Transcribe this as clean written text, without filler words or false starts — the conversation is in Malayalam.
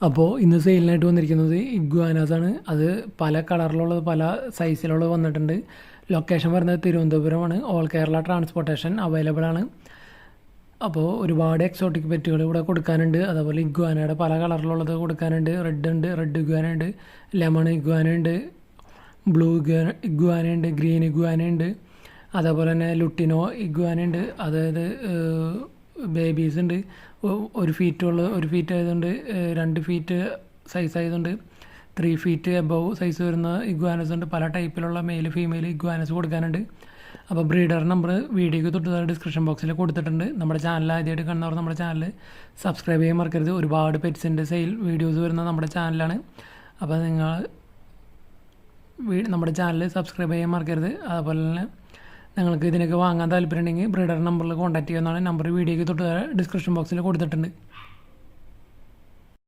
അപ്പോൾ ഇന്ന് സെയിലിനായിട്ട് വന്നിരിക്കുന്നത് ഇഗ്വാനാസാണ്. അത് പല കളറിലുള്ളത് പല സൈസിലുള്ളത് വന്നിട്ടുണ്ട്. ലൊക്കേഷൻ വരുന്നത് തിരുവനന്തപുരമാണ്. ഓൾ കേരള ട്രാൻസ്പോർട്ടേഷൻ അവൈലബിൾ ആണ്. അപ്പോൾ ഒരുപാട് എക്സോട്ടിക് പെറ്റുകൾ ഇവിടെ കൊടുക്കാനുണ്ട്. അതേപോലെ ഇഗ്വാനയുടെ പല കളറിലുള്ളത് കൊടുക്കാനുണ്ട്. റെഡ് ഇഗ്വാന ഉണ്ട്, ലെമൺ ഇഗ്വാന ഉണ്ട്, ബ്ലൂ ഇഗ്വാന ഉണ്ട്, ഗ്രീൻ ഇഗ്വാന ഉണ്ട്. അതേപോലെ തന്നെ ലുട്ടിനോ ഇഗ്വാന ഉണ്ട്. അതായത് ബേബീസ് ഉണ്ട്. 1 ഫീറ്റ് ആയതുകൊണ്ട് 2 ഫീറ്റ് സൈസ് ആയതുകൊണ്ട് 3 ഫീറ്റ് എബവ് സൈസ് വരുന്ന ഇഗ്വാനസ് ഉണ്ട്. പല ടൈപ്പിലുള്ള മെയിൽ ഫീമെയിൽ ഇഗ്വാനസ് കൊടുക്കാനുണ്ട്. അപ്പോൾ ബ്രീഡർ നമ്പർ വീഡിയോയ്ക്ക് തൊട്ട് ഡിസ്ക്രിപ്ഷൻ ബോക്സിൽ കൊടുത്തിട്ടുണ്ട്. നമ്മുടെ ചാനൽ ആദ്യമായിട്ട് കാണുന്നവർ നമ്മുടെ ചാനൽ സബ്സ്ക്രൈബ് ചെയ്യാൻ മറക്കരുത്. ഒരുപാട് പെറ്റ്സിൻ്റെ സെയിൽ വീഡിയോസ് വരുന്ന നമ്മുടെ ചാനലാണ്. അപ്പോൾ നിങ്ങൾ നമ്മുടെ ചാനൽ സബ്സ്ക്രൈബ് ചെയ്യാൻ മറക്കരുത്. അതുപോലെ തന്നെ നിങ്ങൾക്ക് ഇതിനൊക്കെ വാങ്ങാൻ താല്പര്യമുണ്ടെങ്കിൽ ബ്രീഡർ നമ്പറിൽ കോൺടാക്ട് ചെയ്യുന്നതാണ്. നമ്പർ വീഡിയോയ്ക്ക് തൊട്ട് ഡിസ്ക്രിപ്ഷൻ ബോക്സിൽ കൊടുത്തിട്ടുണ്ട്.